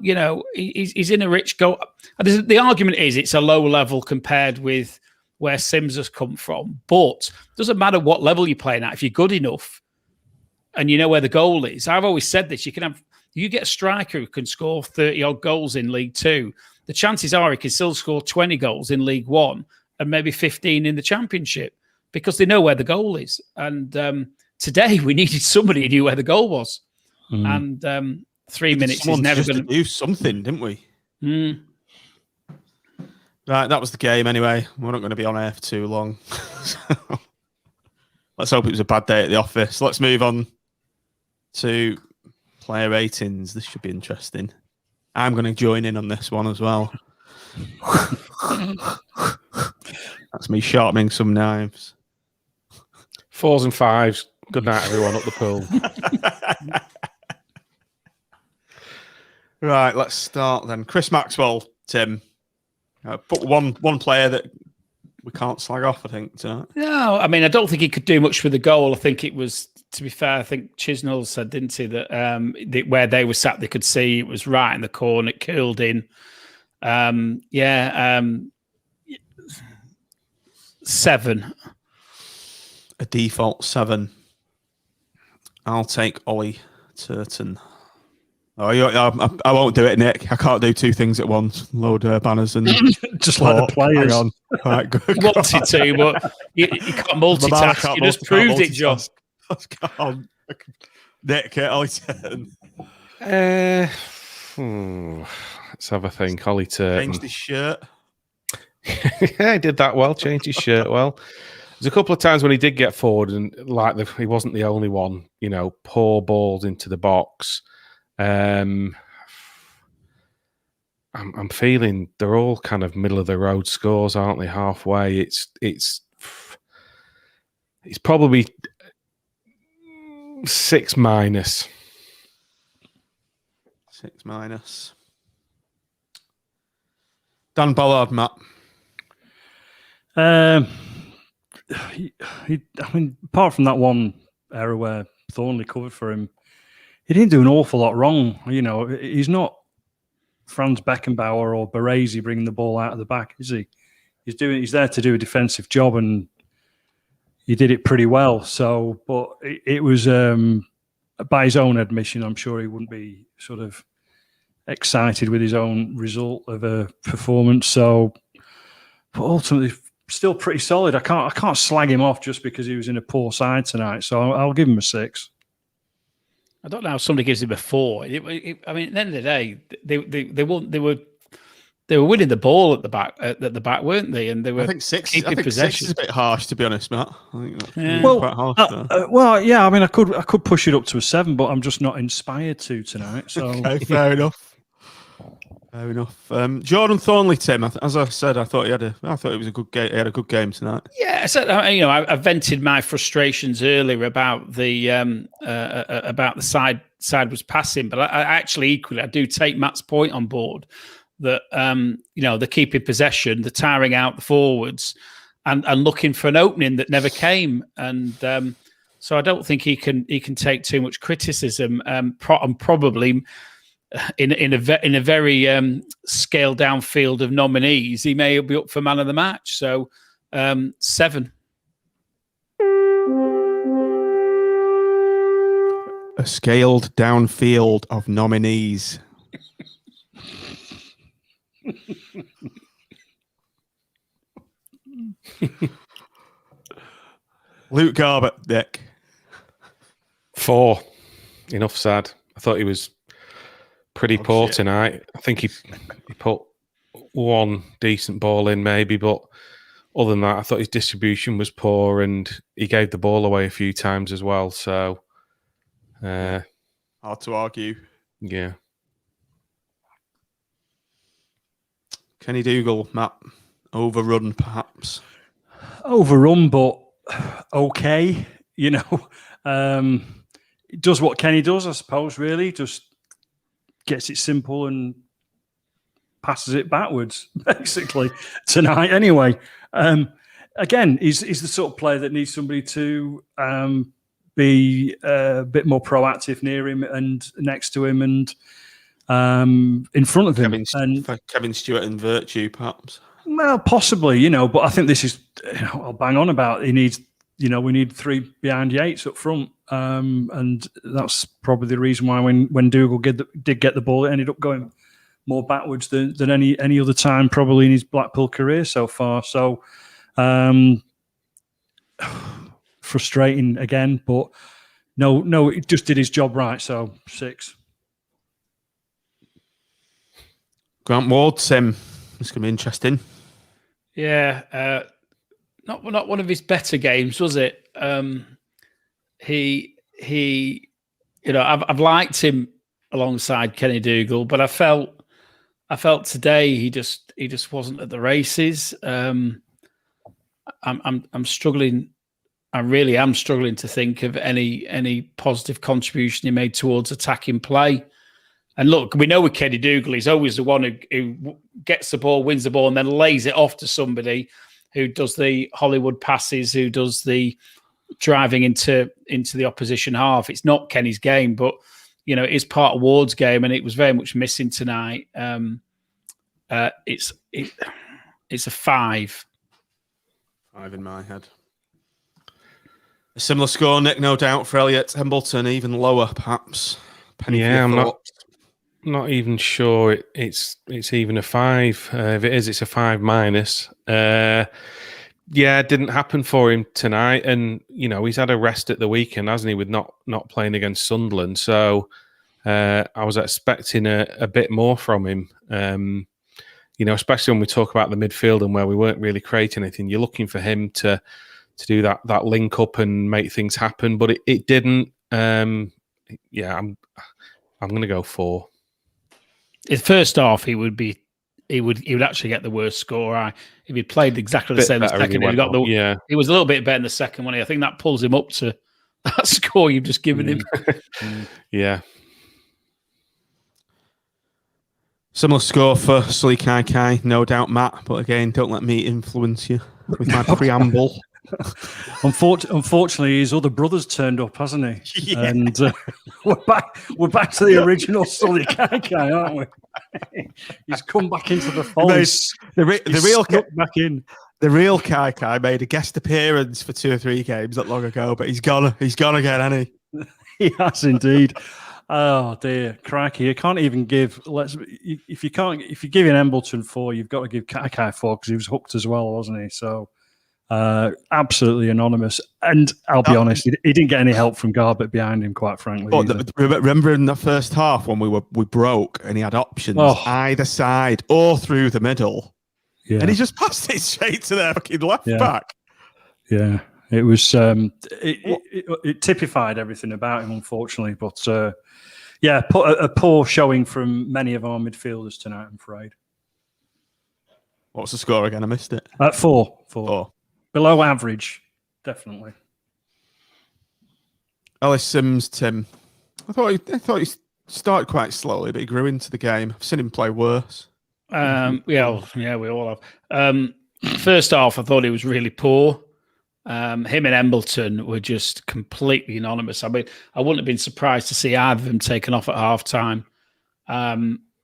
he's in a rich goal. The argument is it's a low level compared with where Sims has come from, but it doesn't matter what level you're playing at. If you're good enough and you know where the goal is, I've always said this: you get a striker who can score 30-odd goals in League Two, the chances are he can still score 20 goals in League One and maybe 15 in the Championship because they know where the goal is. And today we needed somebody who knew where the goal was. And 3 minutes is never going to do something, didn't we? Right, that was the game anyway. We're not going to be on air for too long. Let's hope it was a bad day at the office. Let's move on to player ratings. This should be interesting. I'm going to join in on this one as well. That's me sharpening some knives. 4s and 5s. Good night, everyone, up the pool. Right, let's start then. Chris Maxwell, Tim. Put one player that we can't slag off, I think, tonight. No, I mean, I don't think he could do much with the goal. I think it was, to be fair, I think Chisnell said, didn't he, that where they were sat, they could see it was right in the corner, it curled in. 7. A default 7. I'll take Ollie Turton. Oh, I won't do it, Nick. I can't do 2 things at once. Load banners and just like the players. Hang on. Right, good. You wanted to, but you can't multitask. You just proved it, John. Nick, Ollie Turton. Let's have a think. Ollie Turton. Changed his shirt. Yeah, he did that well. Changed his shirt well. There's a couple of times when he did get forward and he wasn't the only one. Poor balls into the box. I'm feeling they're all kind of middle of the road scores, aren't they? Halfway. It's probably 6 minus. 6 minus. Dan Ballard, Matt. I mean, apart from that one error where Thornley covered for him, he didn't do an awful lot wrong. He's not Franz Beckenbauer or Baresi bringing the ball out of the back, is he? He's there to do a defensive job, and he did it pretty well. So, but it was by his own admission, I'm sure he wouldn't be sort of excited with his own result of a performance. So, but ultimately, still pretty solid. I can't slag him off just because he was in a poor side tonight. So I'll give him a 6. I don't know how somebody gives him a 4. I mean, at the end of the day, they were winning the ball at the back, weren't they? And they were. I think 6. Keeping I think possession. 6 is a bit harsh, to be honest, Matt. I think that's quite harsh. Well, yeah. I mean, I could push it up to a 7, but I'm just not inspired to tonight. So okay, fair enough. Fair enough. Jordan Thornley, Tim. As I said, I thought it was a good game. He had a good game tonight. Yeah, so, I vented my frustrations earlier about the side was passing, but I actually equally I do take Matt's point on board that the keeping possession, the tiring out the forwards, and looking for an opening that never came, and so I don't think he can take too much criticism, and probably. In a very scaled down field of nominees, he may be up for man of the match. So 7. a scaled down field of nominees. Luke Garbutt, Nick. 4. Enough said. I thought he was pretty poor shit. tonight. I think he put one decent ball in maybe, but other than that, I thought his distribution was poor and he gave the ball away a few times as well. So, Hard to argue. yeah. Kenny Dougal, Matt. Overrun, perhaps. Overrun, but okay. You know, it does what Kenny does, I suppose, really. Just gets it simple and passes it backwards, basically, tonight anyway. Again, he's the sort of player that needs somebody to be a bit more proactive near him and next to him and in front of him. Kevin Stewart and Virtue, perhaps. Well, possibly, you know, but I think this is, I'll bang on about, we need 3 behind Yates up front. And that's probably the reason why when Dougal did get the ball, it ended up going more backwards than any other time probably in his Blackpool career so far. So frustrating again, but no, it just did his job right. So 6. Grant Ward, Sim. It's going to be interesting. Yeah, not one of his better games, was it? He, I've liked him alongside Kenny Dougal, but I felt today he just wasn't at the races. I'm struggling. I really am struggling to think of any positive contribution he made towards attacking play. And look, we know with Kenny Dougal, he's always the one who gets the ball, wins the ball, and then lays it off to somebody who does the Hollywood passes, who does the driving into the opposition half. It's not Kenny's game, but it is part of Ward's game, and it was very much missing tonight. It's a 5. 5 in my head. A similar score, Nick, no doubt, for Elliot Embleton, even lower, perhaps. Penny I'm not even sure it's even a 5. If it is, it's a 5-. Yeah, it didn't happen for him tonight, and he's had a rest at the weekend, hasn't he, with not playing against Sunderland? So I was expecting a bit more from him. Especially when we talk about the midfield and where we weren't really creating anything. You're looking for him to do that link up and make things happen, but it didn't. I'm going to go 4. In first half, he would actually get the worst score. If he played exactly the same as the second, he was a little bit better in the second one. I think that pulls him up to that score you've just given him. Yeah. Similar score for Sully Kai, no doubt, Matt. But again, don't let me influence you with my preamble. Unfortunately, his other brother's turned up, hasn't he? Yeah. And we're back to the original Sully Kai, aren't we? He's come back into the fold. Back in. The real Kai made a guest appearance for 2 or 3 games not long ago, but he's gone again, hasn't he? He has indeed. Oh dear, crikey! You can't even give. If you're giving Embleton 4, you've got to give Kai 4 because he was hooked as well, wasn't he? So. Absolutely anonymous, and I'll be honest, he didn't get any help from Garbutt behind him, quite frankly. But remember in the first half when we broke and he had options either side or through the middle, and he just passed it straight to their fucking left back. Yeah, it was. It typified everything about him, unfortunately. But a poor showing from many of our midfielders tonight, I'm afraid. What's the score again? I missed it. 4. Below average, definitely. Ellis Sims, Tim. I thought he started quite slowly, but he grew into the game. I've seen him play worse. We all have. First half, I thought he was really poor. Him and Embleton were just completely anonymous. I mean, I wouldn't have been surprised to see either of them taken off at half time.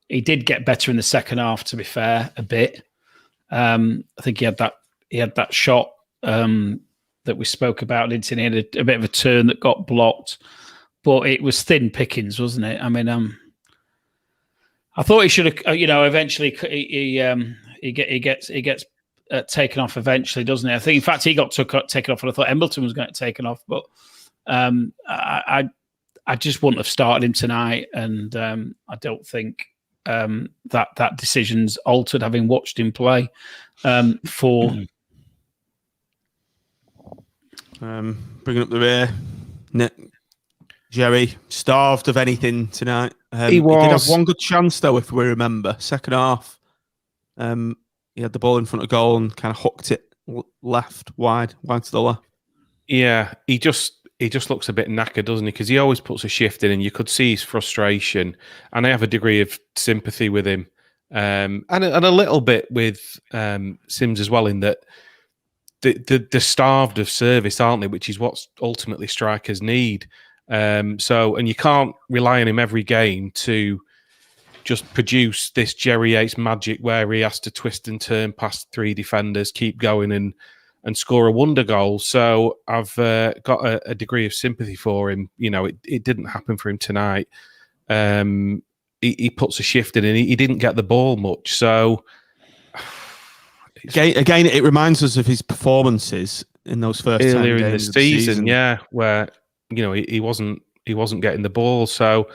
He did get better in the second half, to be fair, a bit. I think he had that shot that we spoke about, didn't he? He had a bit of a turn that got blocked. but it was thin pickings, wasn't it? I mean, I thought he should have, eventually he gets taken off eventually, doesn't he? I think, in fact, he got taken off, and I thought Embleton was going to get taken off, but I just wouldn't have started him tonight, and I don't think that decision's altered having watched him play. Bringing up the rear, Nick, Jerry, starved of anything tonight. He did have was. one good chance though, if we remember. Second half, he had the ball in front of goal and kind of hooked it left, wide to the left. Yeah, he just looks a bit knackered, doesn't he? Because he always puts a shift in, and you could see his frustration. And I have a degree of sympathy with him, and a little bit with Sims as well, in that they're starved of service, aren't they? Which is what ultimately strikers need. And you can't rely on him every game to just produce this Jerry Yates magic where he has to twist and turn past 3 defenders, keep going and score a wonder goal. So I've got a degree of sympathy for him. It didn't happen for him tonight. He puts a shift in, and he didn't get the ball much. So again, it reminds us of his performances in those first earlier 10 in the games season, yeah, where he wasn't getting the ball. So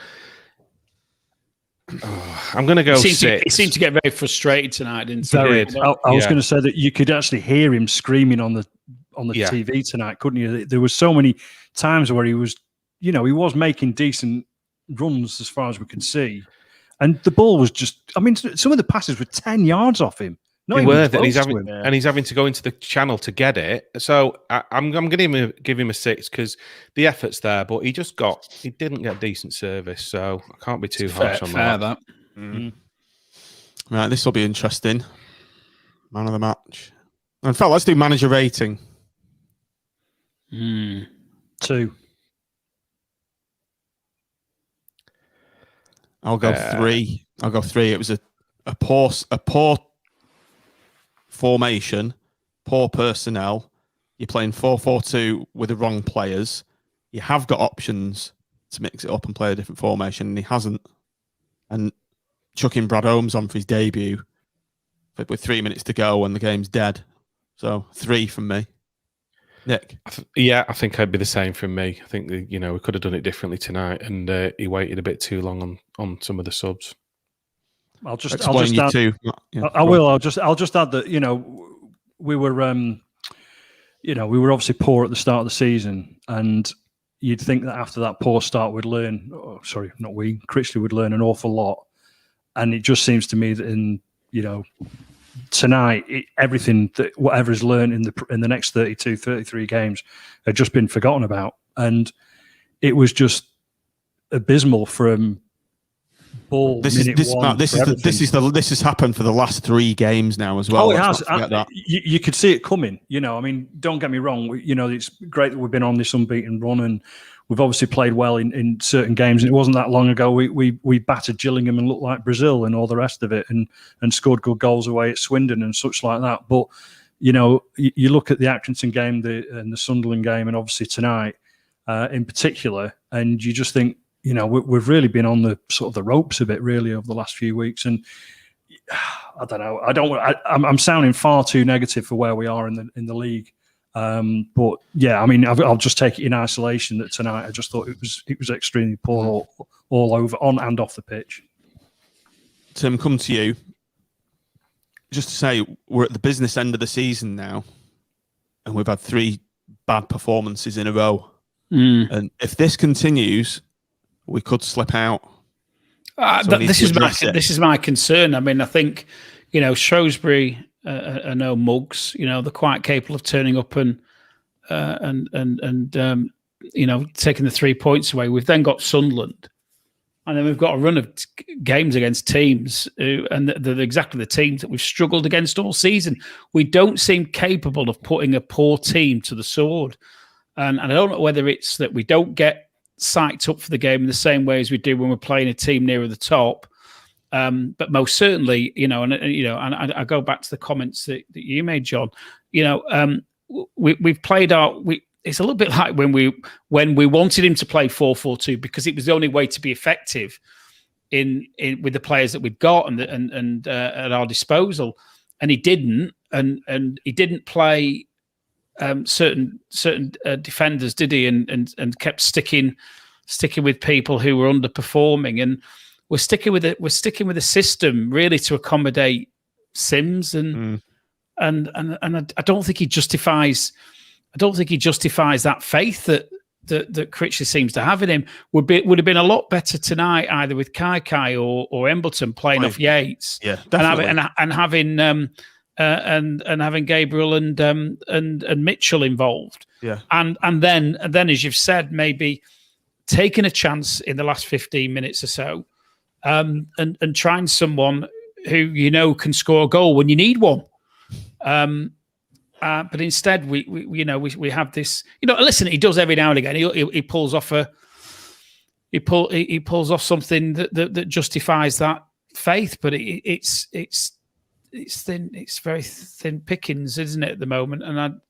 I'm going to go 6. He seemed to get very frustrated tonight, didn't he? I was going to say that you could actually hear him screaming on the TV tonight, couldn't you? There were so many times where he was, he was making decent runs as far as we can see, and the ball was just. I mean, some of the passes were 10 yards off him. And he's having to go into the channel to get it. So I'm going to give him a 6 because the effort's there, but he didn't get decent service. So I can't be too harsh on that. Right, this will be interesting. Man of the match. In fact, let's do manager rating. 2. I'll go 3. I'll go 3. It was a poor formation, poor personnel. You're playing 4-4-2 with the wrong players. You have got options to mix it up and play a different formation, and he hasn't. And chucking Brad Holmes on for his debut with 3 minutes to go and the game's dead. So 3 from me. Nick? I think I'd be the same from me. I think we could have done it differently tonight, and he waited a bit too long on some of the subs. I'll just add, I'll just add that we were obviously poor at the start of the season, and you'd think that after that poor start we'd learn. Critchley would learn an awful lot, and it just seems to me that tonight everything that whatever is learned in the next 32, 33 games had just been forgotten about, and it was just abysmal from. This has happened for the last 3 games now as well. Oh, it has. You could see it coming. I mean, don't get me wrong. It's great that we've been on this unbeaten run, and we've obviously played well in certain games. And it wasn't that long ago we battered Gillingham and looked like Brazil and all the rest of it, and scored good goals away at Swindon and such like that. But you look at the Accrington game and the Sunderland game, and obviously tonight in particular, and you just think. We've really been on the sort of the ropes a bit, really, over the last few weeks, and I don't know. I'm sounding far too negative for where we are in the league, but yeah, I mean, I'll just take it in isolation that tonight I just thought it was extremely poor all over, on and off the pitch. Tim, come to you. Just to say, we're at the business end of the season now, and we've had 3 bad performances in a row, and if this continues. We could slip out. This is my concern. I mean, I think Shrewsbury are no mugs. They're quite capable of turning up and taking the 3 points away. We've then got Sunderland, and then we've got a run of games against teams, and they're exactly the teams that we've struggled against all season. We don't seem capable of putting a poor team to the sword, and I don't know whether it's that we don't get psyched up for the game in the same way as we do when we're playing a team nearer the top. But most certainly, and I go back to the comments that you made, John. We've played it's a little bit like when we wanted him to play 4-4-2 because it was the only way to be effective in with the players that we've got and at our disposal, and he didn't, and he didn't play certain defenders, did he? And kept sticking with people who were underperforming, and we're sticking with a system really to accommodate Sims and I don't think he justifies. I don't think he justifies that faith that Critchley seems to have in him. Would have been a lot better tonight, either with Kai or Embleton playing off Yates, definitely. and having Gabriel and Mitchell involved, and then as you've said, maybe taking a chance in the last 15 minutes or so, and trying someone who can score a goal when you need one. But instead, we have this. Listen, he does every now and again. He pulls off something that justifies that faith. But it's thin. It's very thin pickings, isn't it, at the moment? And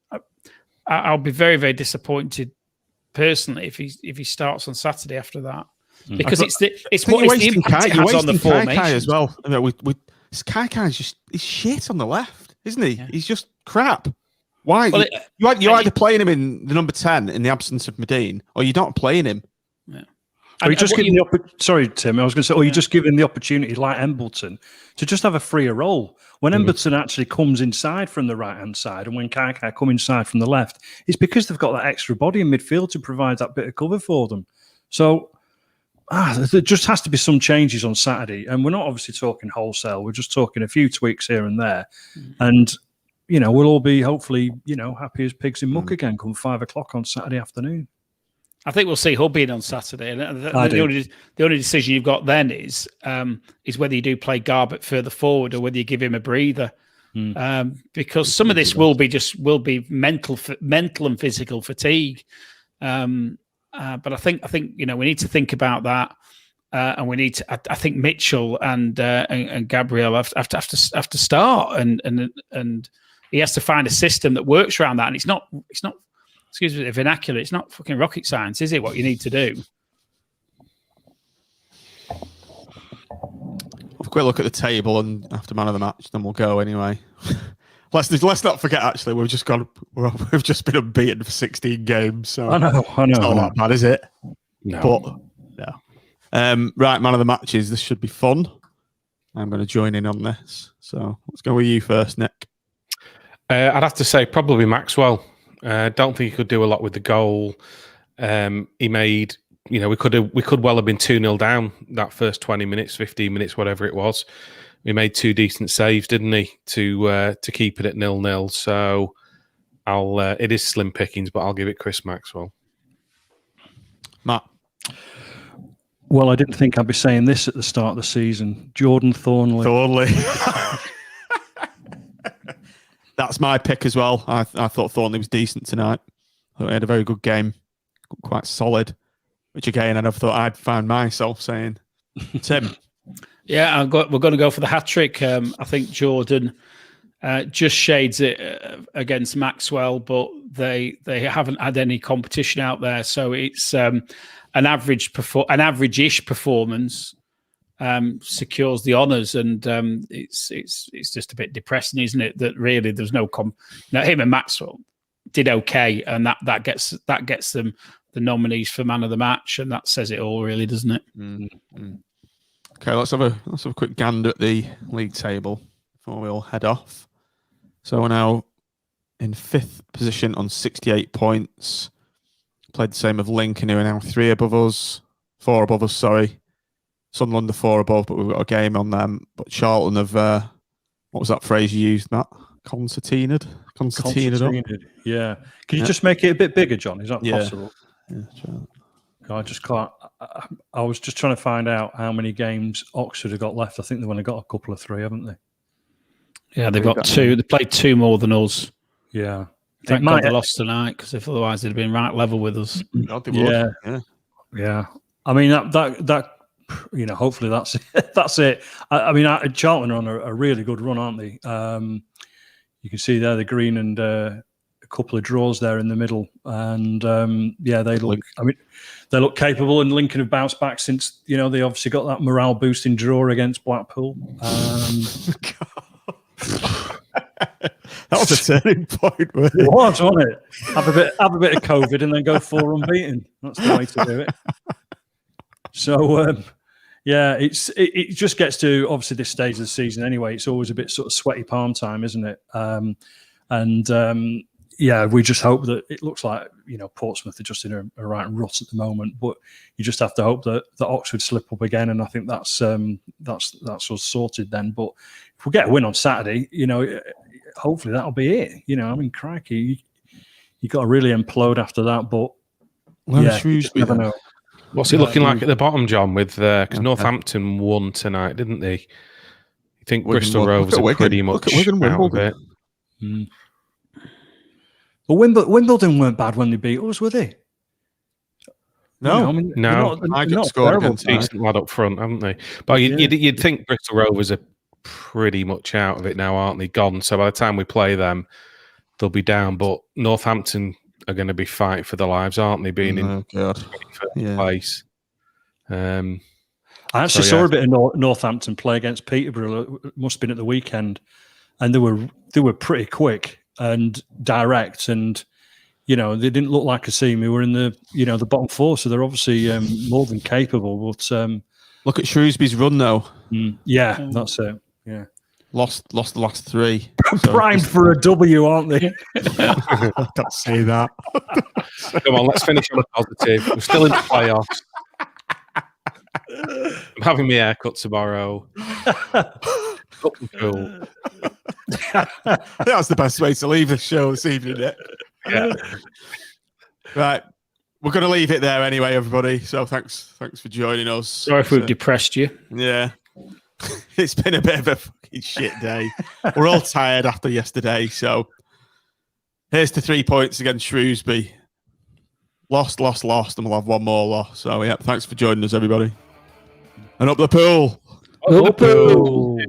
I'll be very, very disappointed personally if he starts on Saturday after that, because it's the impact it has on the formation as well. I mean, Kaikai's he's shit on the left, isn't he? Yeah. He's just crap. Why? Well, you're either playing him in the number 10 in the absence of Medine, or you're not playing him. Yeah. Or you just giving sorry, Tim, I was going to say, or you just giving the opportunity, like Embleton, to just have a freer role. When Embleton actually comes inside from the right-hand side, and when Kaikai come inside from the left, it's because they've got that extra body in midfield to provide that bit of cover for them. So there just has to be some changes on Saturday, and we're not obviously talking wholesale. We're just talking a few tweaks here and there, and we'll all be hopefully happy as pigs in muck again come 5 o'clock on Saturday afternoon. I think we'll see Hubby in on Saturday, and the only decision you've got then is whether you do play Garbett further forward or whether you give him a breather, because some of this will be mental and physical fatigue. But I think we need to think about that, and we need to. I think Mitchell and Gabriel have to start, and he has to find a system that works around that. And it's not. Excuse me, the vernacular. It's not fucking rocket science, is it? What you need to do. Have a quick look at the table, and after man of the match, then we'll go anyway. Let's not forget. Actually, we've just been unbeaten for 16 games. So I know. It's not that bad, is it? No. But no. Right, man of the matches. This should be fun. I'm going to join in on this. So let's go with you first, Nick. I'd have to say probably Maxwell. Don't think he could do a lot with the goal. He made. We could well have been 2-0 down that first 20 minutes, 15 minutes, whatever it was. We made 2 decent saves, didn't he, to keep it at 0-0. So it is slim pickings, but I'll give it Chris Maxwell. Matt. Well, I didn't think I'd be saying this at the start of the season. Jordan Thornley. That's my pick as well. I thought Thornley was decent tonight. I thought he had a very good game, quite solid. Which again, I never thought I'd find myself saying. Tim. Yeah, we're going to go for the hat trick. I think Jordan just shades it against Maxwell, but they haven't had any competition out there, so it's an average-ish performance secures the honours, and it's just a bit depressing, isn't it? That really there's no him and Maxwell did okay, and that gets them the nominees for man of the match, and that says it all, really, doesn't it? Mm-hmm. Okay, let's have a quick gander at the league table before we all head off. So we're now in 5th position on 68 points. Played the same with Lincoln, who are now 4 above us. Sunderland are 4 above, but we've got a game on them. But Charlton have, what was that phrase you used, Matt? Concertinaed up. Yeah. Can you just make it a bit bigger, John? Is that possible? Yeah, sure. I just can't. I was just trying to find out how many games Oxford have got left. I think they've only got a couple of 3, haven't they? Yeah, they've got 2. They played 2 more than us. Yeah. Thank God they lost tonight, because if otherwise they'd have been right level with us. Yeah. I mean that hopefully that's that's it. I mean, Charlton are on a really good run, aren't they? You can see there the green and couple of draws there in the middle, and they look. I mean, they look capable, and Lincoln have bounced back since they obviously got that morale boosting draw against Blackpool. That was a turning point, wasn't It it? was, wasn't it? Have a bit of COVID and then go 4 unbeaten. That's the way to do it. So it just gets to obviously this stage of the season anyway. It's always a bit sort of sweaty palm time, isn't it? We just hope that it looks like Portsmouth are just in a right rut at the moment. But you just have to hope that Oxford slip up again, and I think that's us sorted then. But if we get a win on Saturday, hopefully that'll be it. I mean, crikey, you got to really implode after that. But you just never know. What's it looking like at the bottom, John? With because Northampton won tonight, didn't they? You think Bristol Rovers are pretty much out of it? Mm. But Wimbledon weren't bad when they beat us, were they? No, no. I got scored against decent lad up front, haven't they? But you'd think Bristol Rovers are pretty much out of it now, aren't they? Gone. So by the time we play them, they'll be down. But Northampton are going to be fighting for their lives, aren't they? Being in place. I actually saw a bit of Northampton play against Peterborough. It must have been at the weekend, and they were pretty quick and direct, and they didn't look like a team who were in the the bottom 4. So they're obviously more than capable. But look at Shrewsbury's run though. That's it. Yeah. Lost the last 3. Primed for a W, aren't they? Don't say that. Come on, let's finish on a positive. We're still in the playoffs. I'm having my haircut tomorrow. Cool. That's the best way to leave the show this evening, isn't it? Yeah. Right. We're going to leave it there anyway, everybody. So thanks for joining us. Sorry if we've depressed you. Yeah. It's been a bit of a fucking shit day. We're all tired after yesterday. So here's the 3 points against Shrewsbury. Lost, and we'll have one more loss. So, thanks for joining us, everybody. And up the pool. Up the pool.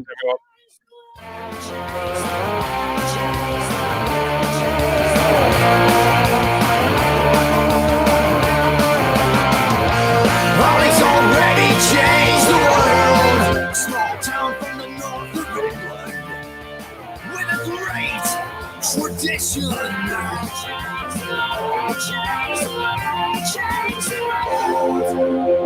Ollie's already changed the world. Small town from the north of England with a great tradition. Change the world.